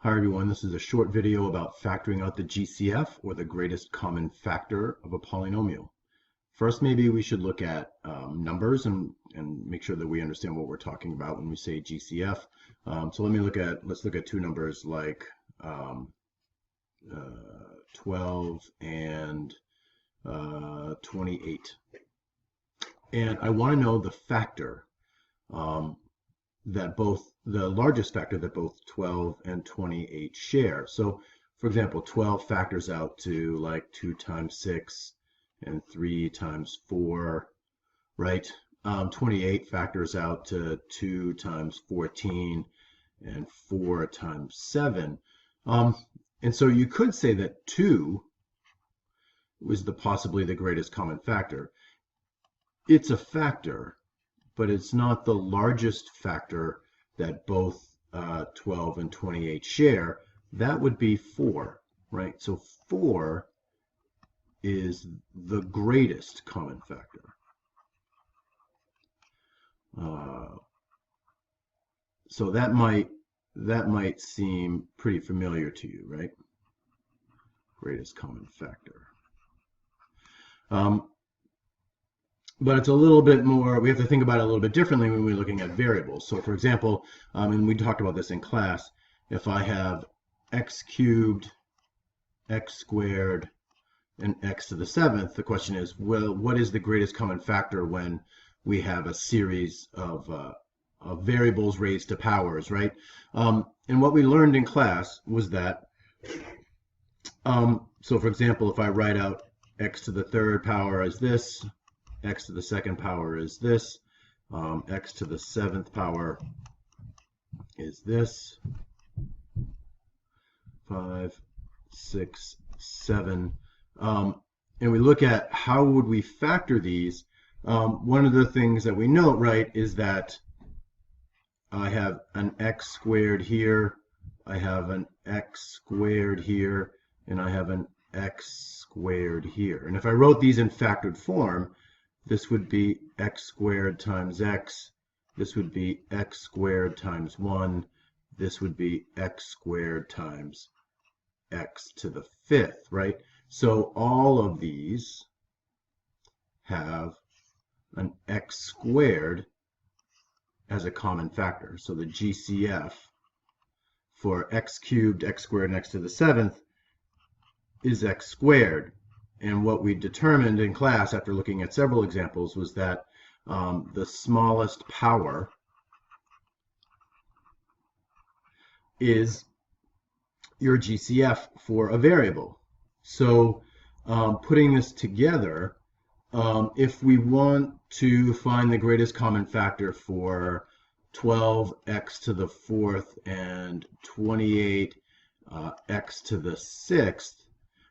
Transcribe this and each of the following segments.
Hi everyone, this is a short video about factoring out the GCF, or the greatest common factor of a polynomial. First, maybe we should look at numbers and make sure that we understand what we're talking about when we say GCF. So let's look at two numbers like 12 and 28. And I want to know the factor the largest factor that both 12 and 28 share. So for example, 12 factors out to like 2 times 6 and 3 times 4, right? 28 factors out to 2 times 14 and 4 times 7. And so you could say that 2 was possibly the greatest common factor. It's a factor, but it's not the largest factor that both 12 and 28 share. That would be 4, right? So 4 is the greatest common factor. So that might seem pretty familiar to you, right? Greatest common factor. But it's a little bit more, we have to think about it a little bit differently when we're looking at variables. So for example, and we talked about this in class, if I have x cubed, x squared, and x to the 7th, the question is, well, what is the greatest common factor when we have a series of variables raised to powers, right? And what we learned in class was that, so for example, if I write out x to the 3rd power as this, x to the 2nd power is this, x to the 7th power is this, 5, 6, 7, and we look at how would we factor these. One of the things that we note, right, is that I have an x squared here, I have an x squared here, and I have an x squared here. And if I wrote these in factored form, this would be x squared times x, this would be x squared times 1, this would be x squared times x to the 5th, right? So all of these have an x squared as a common factor. So the GCF for x cubed, x squared, and x to the 7th is x squared. And what we determined in class after looking at several examples was that the smallest power is your GCF for a variable. So putting this together, if we want to find the greatest common factor for 12x to the 4th and 28x to the 6th,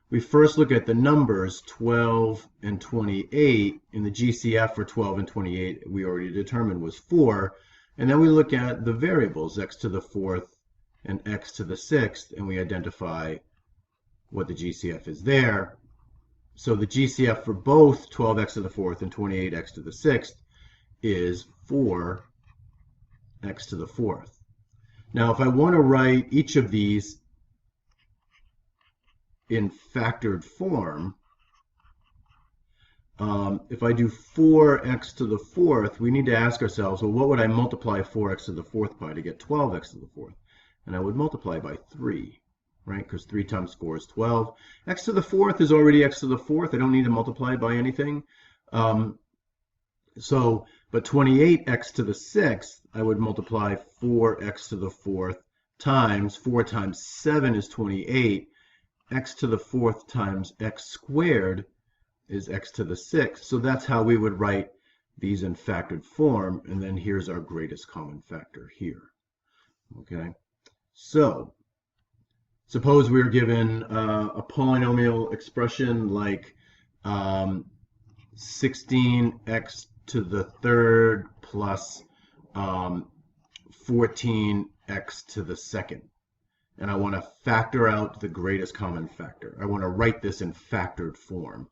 we first look at the numbers 12 and 28, and the GCF for 12 and 28 we already determined was 4, and then we look at the variables x to the 4th and x to the 6th, and we identify what the GCF is there. So the GCF for both 12x to the 4th and 28x to the 6th is 4x to the 4th. Now if I want to write each of these in factored form, if I do 4x to the 4th, we need to ask ourselves, well, what would I multiply 4x to the 4th by to get 12x to the 4th? And I would multiply by 3, right? Because 3 times 4 is 12. X to the 4th is already x to the 4th. I don't need to multiply by anything. But 28x to the 6th, I would multiply 4x to the 4th times 4 times 7 is 28. X to the 4th times x squared is x to the 6th. So that's how we would write these in factored form. And then here's our greatest common factor here. Okay. So suppose we're given a polynomial expression like 16x to the 3rd plus 14x to the 2nd. And I want to factor out the greatest common factor. I want to write this in factored form.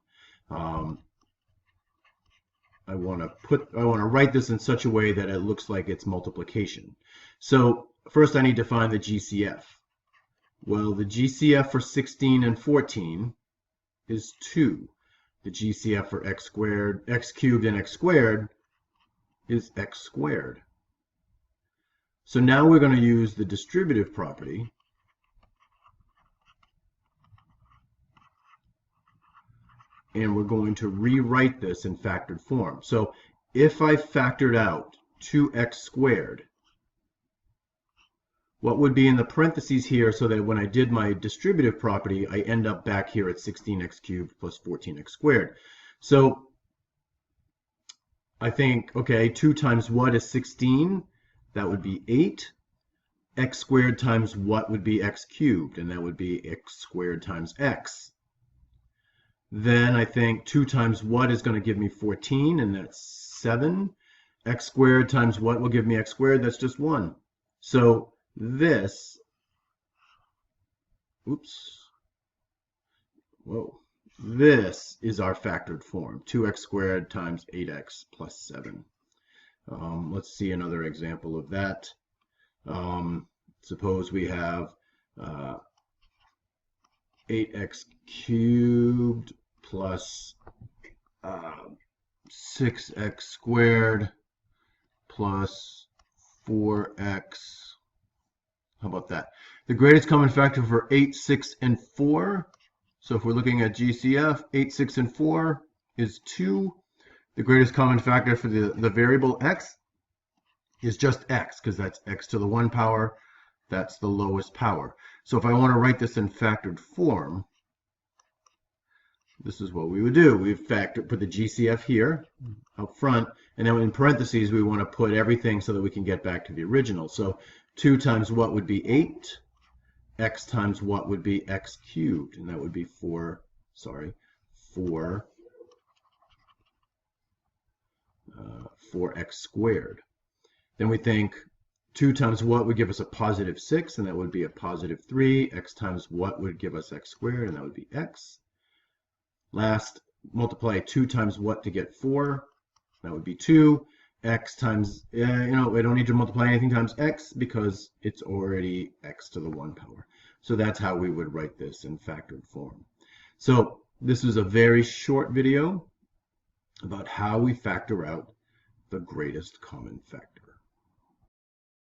I want to write this in such a way that it looks like it's multiplication. So first I need to find the GCF. Well, the GCF for 16 and 14 is 2. The GCF for x squared, x cubed, and x squared is x squared. So now we're going to use the distributive property and we're going to rewrite this in factored form. So if I factored out 2x squared, what would be in the parentheses here so that when I did my distributive property, I end up back here at 16x cubed plus 14x squared. So I think, okay, 2 times what is 16? That would be 8. X squared times what would be x cubed? And that would be x squared times x. Then I think 2 times what is going to give me 14, and that's 7. X squared times what will give me x squared? That's just 1. So this, this is our factored form, 2x squared times 8x plus 7. Let's see another example of that. Suppose we have 8x cubed plus 6x squared plus 4x. How about that? The greatest common factor for 8, 6, and 4. So if we're looking at GCF, 8, 6, and 4 is 2. The greatest common factor for the variable x is just x, because that's x to the 1 power. That's the lowest power. So if I want to write this in factored form, this is what we would do. We put the GCF here up front, and then in parentheses we want to put everything so that we can get back to the original. So 2 times what would be 8, x times what would be x cubed, and that would be 4x squared. Then we think 2 times what would give us a positive 6, and that would be a positive 3. X times what would give us x squared, and that would be x. Last, multiply 2 times what to get 4, that would be 2. X times, we don't need to multiply anything times x because it's already x to the 1 power. So that's how we would write this in factored form. So this is a very short video about how we factor out the greatest common factor.